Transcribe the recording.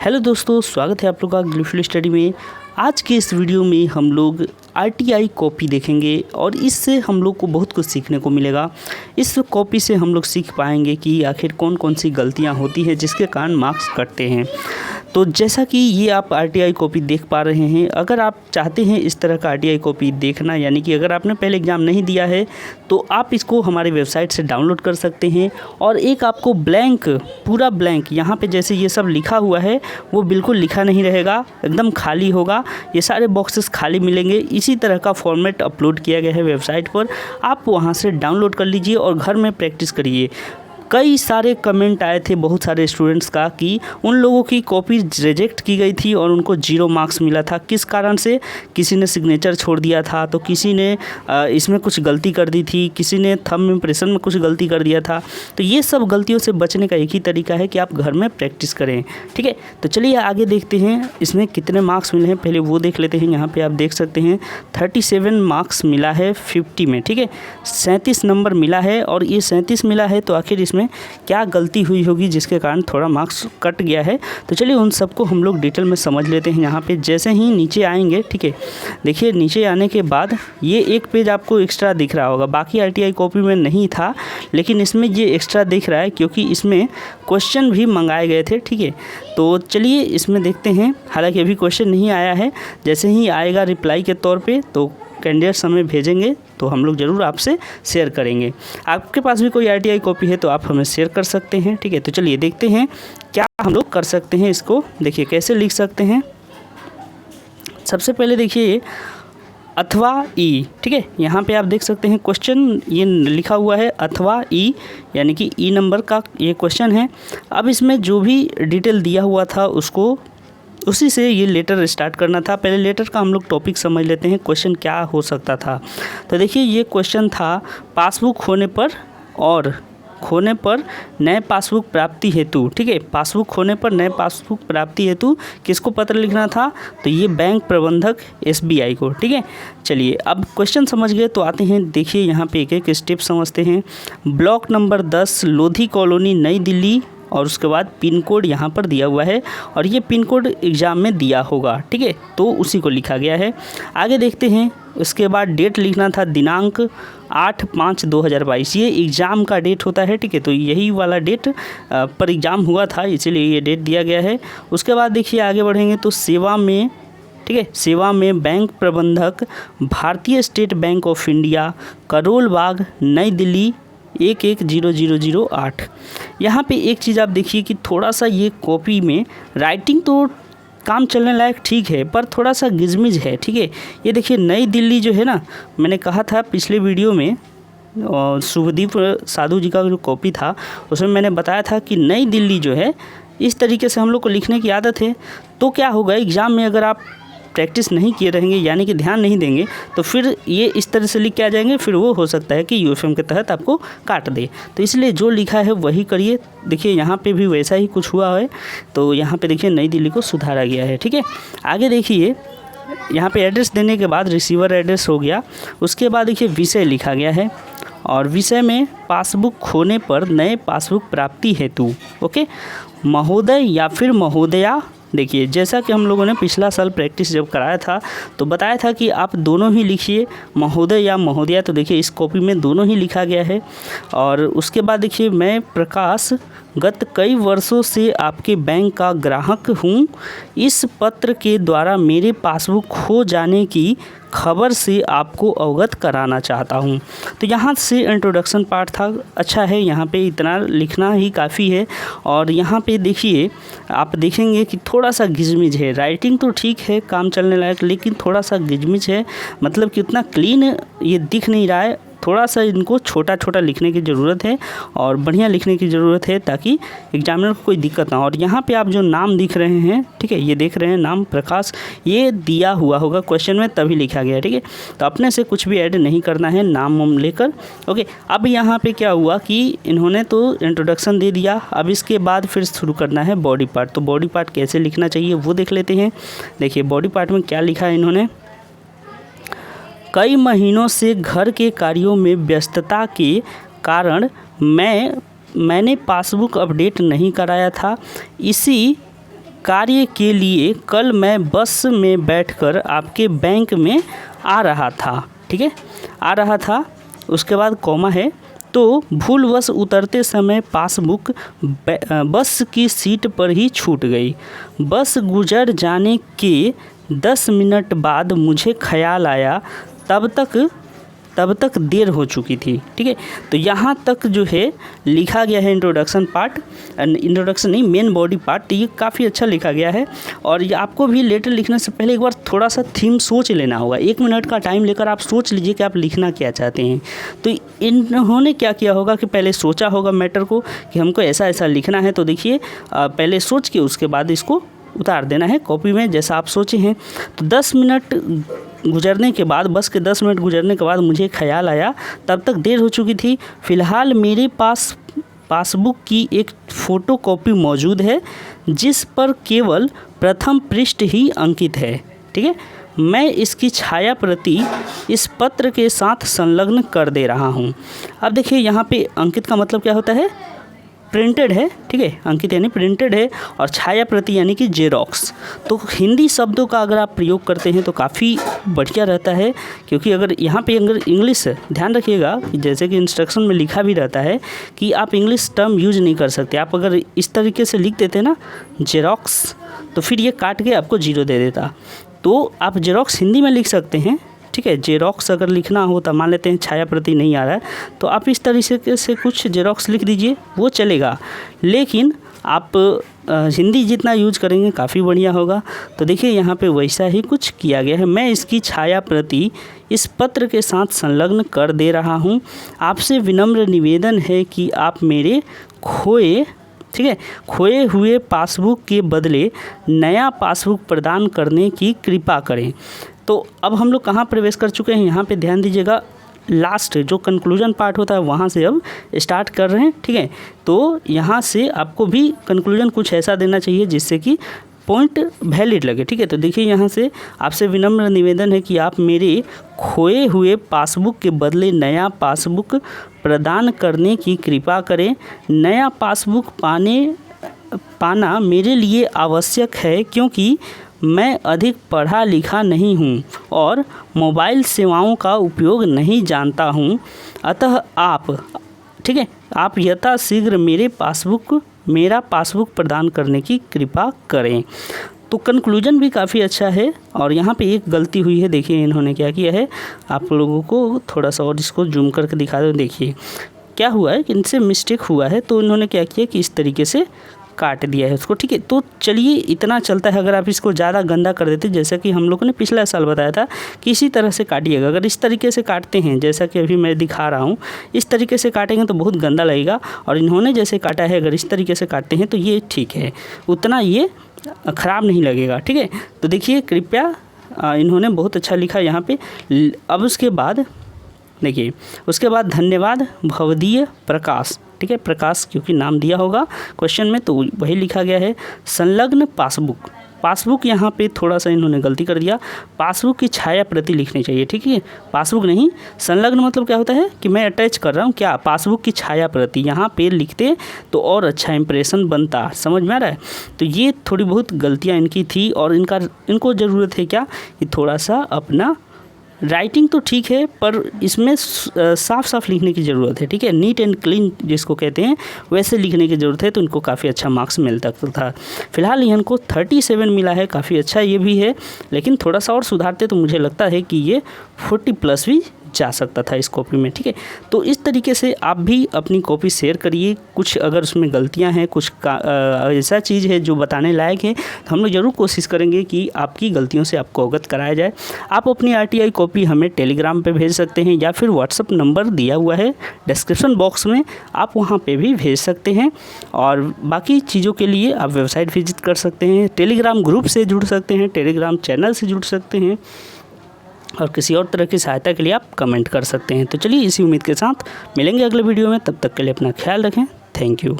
Hello दोस्तों, स्वागत है आप लोग का ग्लिफुल स्टडी में। आज के इस वीडियो में हम लोग आरटीआई कॉपी देखेंगे और इससे हम लोग को बहुत कुछ सीखने को मिलेगा। इस कॉपी से हम लोग सीख पाएंगे कि आखिर कौन कौन सी गलतियां होती हैं जिसके कारण मार्क्स कटते हैं। तो जैसा कि ये आप आरटीआई कॉपी देख पा रहे हैं, अगर आप चाहते हैं इस तरह का आरटीआई कॉपी देखना, यानी कि अगर आपने पहले एग्ज़ाम नहीं दिया है तो आप इसको हमारे वेबसाइट से डाउनलोड कर सकते हैं। और एक आपको ब्लैंक, पूरा ब्लैंक, यहाँ पे जैसे ये सब लिखा हुआ है वो बिल्कुल लिखा नहीं रहेगा, एकदम खाली होगा, ये सारे बॉक्सेस खाली मिलेंगे। इसी तरह का फॉर्मेट अपलोड किया गया है वेबसाइट पर, आप वहाँ से डाउनलोड कर लीजिए और घर में प्रैक्टिस करिए। कई सारे कमेंट आए थे बहुत सारे स्टूडेंट्स का कि उन लोगों की कॉपी रिजेक्ट की गई थी और उनको 0 मार्क्स मिला था। किस कारण से? किसी ने सिग्नेचर छोड़ दिया था, तो किसी ने इसमें कुछ गलती कर दी थी, किसी ने थंब इम्प्रेशन में कुछ गलती कर दिया था। तो ये सब गलतियों से बचने का एक ही तरीका है कि आप घर में प्रैक्टिस करें। ठीक है, तो चलिए आगे देखते हैं इसमें कितने मार्क्स मिले हैं, पहले वो देख लेते हैं। यहाँ पर आप देख सकते हैं 37 मार्क्स मिला है 50 में। ठीक है, 37 नंबर मिला है और ये 37 मिला है, तो आखिर इसमें क्या गलती हुई होगी जिसके कारण थोड़ा मार्क्स कट गया है। तो चलिए उन सबको हम लोग डिटेल में समझ लेते हैं। यहाँ पे जैसे ही नीचे आएंगे, ठीक है, देखिए नीचे आने के बाद ये एक पेज आपको एक्स्ट्रा दिख रहा होगा, बाकी आरटीआई कॉपी में नहीं था लेकिन इसमें ये एक्स्ट्रा दिख रहा है क्योंकि इसमें क्वेश्चन भी मंगाए गए थे। ठीक है, तो चलिए इसमें देखते हैं। हालांकि अभी क्वेश्चन नहीं आया है, जैसे ही आएगा रिप्लाई के तौर पे तो कैंडिडेट्स हमें भेजेंगे तो हम लोग ज़रूर आपसे शेयर करेंगे। आपके पास भी कोई आरटीआई कॉपी है तो आप हमें शेयर कर सकते हैं। ठीक है, तो चलिए देखते हैं क्या हम लोग कर सकते हैं। इसको देखिए कैसे लिख सकते हैं। सबसे पहले देखिए अथवा ई। ठीक है, यहाँ पे आप देख सकते हैं क्वेश्चन ये लिखा हुआ है अथवा ई, यानी कि ई नंबर का ये क्वेश्चन है। अब इसमें जो भी डिटेल दिया हुआ था उसको उसी से ये लेटर स्टार्ट करना था। पहले लेटर का हम लोग टॉपिक समझ लेते हैं, क्वेश्चन क्या हो सकता था। तो देखिए ये क्वेश्चन था पासबुक खोने पर नए पासबुक प्राप्ति हेतु। ठीक है, पासबुक खोने पर नए पासबुक प्राप्ति हेतु किसको पत्र लिखना था? तो ये बैंक प्रबंधक एसबीआई को। ठीक है, चलिए अब क्वेश्चन समझ गए तो आते हैं, देखिए यहाँ पे एक एक स्टेप समझते हैं। ब्लॉक नंबर 10 लोधी कॉलोनी नई दिल्ली, और उसके बाद पिन कोड यहाँ पर दिया हुआ है और ये पिन कोड एग्ज़ाम में दिया होगा। ठीक है, तो उसी को लिखा गया है। आगे देखते हैं, उसके बाद डेट लिखना था दिनांक 8/5/2022, ये एग्ज़ाम का डेट होता है। ठीक है, तो यही वाला डेट पर एग्ज़ाम हुआ था, इसीलिए ये डेट दिया गया है। उसके बाद देखिए आगे बढ़ेंगे तो सेवा में, ठीक है, सेवा में बैंक प्रबंधक भारतीय state bank of India, Karol Bagh Nai Delhi 110008। यहाँ पे एक चीज़ आप देखिए कि थोड़ा सा ये कॉपी में राइटिंग तो काम चलने लायक ठीक है पर थोड़ा सा गिजमिज है। ठीक है, ये देखिए नई दिल्ली जो है ना, मैंने कहा था पिछले वीडियो में, शुभदीप साधु जी का जो कॉपी था उसमें मैंने बताया था कि नई दिल्ली जो है इस तरीके से हम लोग को लिखने की आदत है। तो क्या होगा, एग्ज़ाम में अगर आप प्रैक्टिस नहीं किए रहेंगे, यानी कि ध्यान नहीं देंगे, तो फिर ये इस तरह से लिख के आ जाएंगे, फिर वो हो सकता है कि यूएफएम के तहत आपको काट दे। तो इसलिए जो लिखा है वही करिए। देखिए यहाँ पे भी वैसा ही कुछ हुआ है, तो यहाँ पे देखिए नई दिल्ली को सुधारा गया है। ठीक है, आगे देखिए यहाँ पे एड्रेस देने के बाद रिसीवर एड्रेस हो गया। उसके बाद देखिए विषय लिखा गया है और विषय में पासबुक खोने पर नए पासबुक प्राप्ति हेतु, ओके, महोदय या फिर महोदया। देखिए जैसा कि हम लोगों ने पिछला साल प्रैक्टिस जब कराया था तो बताया था कि आप दोनों ही लिखिए, महोदय या महोदया। तो देखिए इस कॉपी में दोनों ही लिखा गया है। और उसके बाद देखिए मैं प्रकाश गत कई वर्षों से आपके बैंक का ग्राहक हूँ। इस पत्र के द्वारा मेरे पासबुक खो जाने की खबर से आपको अवगत कराना चाहता हूँ। तो यहाँ से इंट्रोडक्शन पार्ट था, अच्छा है, यहाँ पे इतना लिखना ही काफ़ी है। और यहाँ पे देखिए आप देखेंगे कि थोड़ा सा गिजमिज है, राइटिंग तो ठीक है काम चलने लायक, लेकिन थोड़ा सा गिजमिज है, मतलब कि उतना क्लीन ये दिख नहीं रहा है। थोड़ा सा इनको छोटा छोटा लिखने की ज़रूरत है और बढ़िया लिखने की ज़रूरत है ताकि एग्जामिनर को कोई दिक्कत ना हो। और यहाँ पे आप जो नाम दिख रहे हैं, ठीक है, ये देख रहे हैं नाम प्रकाश, ये दिया हुआ होगा क्वेश्चन में तभी लिखा गया है। ठीक है, तो अपने से कुछ भी ऐड नहीं करना है, नाम वाम लेकर। ओके, अब यहाँ पे क्या हुआ कि इन्होंने तो इंट्रोडक्शन दे दिया, अब इसके बाद फिर शुरू करना है बॉडी पार्ट। तो बॉडी पार्ट कैसे लिखना चाहिए वो देख लेते हैं। देखिए बॉडी पार्ट में क्या लिखा है इन्होंने, कई महीनों से घर के कार्यों में व्यस्तता के कारण मैंने पासबुक अपडेट नहीं कराया था। कार्य के लिए कल मैं बस में बैठकर आपके बैंक में आ रहा था। ठीक है, आ रहा था, उसके बाद कॉमा है, तो भूलवश उतरते समय पासबुक बस की सीट पर ही छूट गई। बस गुजर जाने के 10 मिनट बाद मुझे ख्याल आया, तब तक देर हो चुकी थी। ठीक है, तो यहाँ तक जो है लिखा गया है इंट्रोडक्शन पार्ट, इंट्रोडक्शन नहीं, मेन बॉडी पार्ट। ये काफ़ी अच्छा लिखा गया है। और ये आपको भी लेटर लिखने से पहले एक बार थोड़ा सा थीम सोच लेना होगा। 1 मिनट का टाइम लेकर आप सोच लीजिए कि आप लिखना क्या चाहते हैं। तो इन्होंने क्या किया होगा कि पहले सोचा होगा मैटर को कि हमको ऐसा ऐसा लिखना है। तो देखिए, पहले सोच के उसके बाद इसको उतार देना है कॉपी में जैसा आप सोचे हैं। तो 10 मिनट गुजरने के बाद, बस के 10 मिनट गुजरने के बाद मुझे ख्याल आया, तब तक देर हो चुकी थी। फ़िलहाल मेरे पास पासबुक की एक फ़ोटो कॉपी मौजूद है जिस पर केवल प्रथम पृष्ठ ही अंकित है। ठीक है, मैं इसकी छाया प्रति इस पत्र के साथ संलग्न कर दे रहा हूँ। अब देखिए, यहाँ पे अंकित का मतलब क्या होता है, प्रिंटेड है। ठीक है, अंकित यानी प्रिंटेड है, और छाया प्रति यानी कि जेरोक्स। तो हिंदी शब्दों का अगर आप प्रयोग करते हैं तो काफ़ी बढ़िया रहता है, क्योंकि अगर यहाँ पे अगर इंग्लिश, ध्यान रखिएगा कि जैसे कि इंस्ट्रक्शन में लिखा भी रहता है कि आप इंग्लिश टर्म यूज़ नहीं कर सकते। आप अगर इस तरीके से लिख देते ना जेरोक्स, तो फिर ये काट के आपको 0 दे देता। तो आप जेरोक्स हिंदी में लिख सकते हैं। ठीक है, जेरोक्स अगर लिखना हो तो मान लेते हैं छाया प्रति नहीं आ रहा है, तो आप इस तरीके से कुछ जेरोक्स लिख दीजिए, वो चलेगा। लेकिन आप हिंदी जितना यूज करेंगे काफ़ी बढ़िया होगा। तो देखिए, यहाँ पे वैसा ही कुछ किया गया है। मैं इसकी छाया प्रति इस पत्र के साथ संलग्न कर दे रहा हूँ। आपसे विनम्र निवेदन है कि आप मेरे खोए हुए पासबुक के बदले नया पासबुक प्रदान करने की कृपा करें। तो अब हम लोग कहाँ प्रवेश कर चुके हैं, यहाँ पे ध्यान दीजिएगा। लास्ट जो कंक्लूजन पार्ट होता है वहाँ से अब स्टार्ट कर रहे हैं। ठीक है, तो यहाँ से आपको भी कंक्लूजन कुछ ऐसा देना चाहिए जिससे कि पॉइंट वैलिड लगे। ठीक है, तो देखिए, यहाँ से आपसे विनम्र निवेदन है कि आप मेरे खोए हुए पासबुक के बदले नया पासबुक प्रदान करने की कृपा करें। नया पासबुक पाना मेरे लिए आवश्यक है, क्योंकि मैं अधिक पढ़ा लिखा नहीं हूँ और मोबाइल सेवाओं का उपयोग नहीं जानता हूँ। अतः आप यथाशीघ्र मेरा पासबुक प्रदान करने की कृपा करें। तो कंक्लूजन भी काफ़ी अच्छा है। और यहाँ पे एक गलती हुई है, देखिए इन्होंने क्या किया है, आप लोगों को थोड़ा सा और इसको जूम करके दिखा दो। देखिए क्या हुआ है कि इनसे मिस्टेक हुआ है, तो इन्होंने क्या किया कि इस तरीके से काट दिया है उसको। ठीक है, तो चलिए इतना चलता है। अगर आप इसको ज़्यादा गंदा कर देते, जैसा कि हम लोगों ने पिछला साल बताया था कि इसी तरह से काटिएगा। अगर इस तरीके से काटते हैं, जैसा कि अभी मैं दिखा रहा हूँ, इस तरीके से काटेंगे तो बहुत गंदा लगेगा। और इन्होंने जैसे काटा है, अगर इस तरीके से काटते हैं तो ये ठीक है, उतना ये ख़राब नहीं लगेगा। ठीक है, तो देखिए कृपया, इन्होंने बहुत अच्छा लिखा यहाँ पे। अब उसके बाद देखिए, उसके बाद धन्यवाद भवदीय प्रकाश। ठीक है, प्रकाश क्योंकि नाम दिया होगा क्वेश्चन में, तो वही लिखा गया है। संलग्न पासबुक यहाँ पे थोड़ा सा इन्होंने गलती कर दिया, पासबुक की छाया प्रति लिखनी चाहिए। ठीक है, पासबुक नहीं, संलग्न मतलब क्या होता है कि मैं अटैच कर रहा हूँ, क्या पासबुक की छाया प्रति यहाँ पे लिखते तो और अच्छा इंप्रेशन बनता। समझ में आ रहा है? तो ये थोड़ी बहुत गलतियाँ इनकी थी, और इनको ज़रूरत है क्या कि थोड़ा सा अपना राइटिंग तो ठीक है, पर इसमें साफ साफ लिखने की ज़रूरत है। ठीक है, नीट एंड क्लीन जिसको कहते हैं वैसे लिखने की ज़रूरत है, तो इनको काफ़ी अच्छा मार्क्स मिलता था। फिलहाल इनको 37 मिला है, काफ़ी अच्छा ये भी है, लेकिन थोड़ा सा और सुधारते तो मुझे लगता है कि ये 40+ भी जा सकता था इस कॉपी में। ठीक है, तो इस तरीके से आप भी अपनी कॉपी शेयर करिए। कुछ अगर उसमें गलतियां हैं, कुछ ऐसा चीज़ है जो बताने लायक है, तो हम लोग ज़रूर कोशिश करेंगे कि आपकी गलतियों से आपको अवगत कराया जाए। आप अपनी RTI कॉपी हमें टेलीग्राम पे भेज सकते हैं, या फिर व्हाट्सअप नंबर दिया हुआ है डिस्क्रिप्शन बॉक्स में, आप वहाँ पे भी भेज सकते हैं। और बाकी चीज़ों के लिए आप वेबसाइट विजिट कर सकते हैं, टेलीग्राम ग्रुप से जुड़ सकते हैं, टेलीग्राम चैनल से जुड़ सकते हैं, और किसी और तरह की सहायता के लिए आप कमेंट कर सकते हैं। तो चलिए इसी उम्मीद के साथ मिलेंगे अगले वीडियो में, तब तक के लिए अपना ख्याल रखें। Thank you.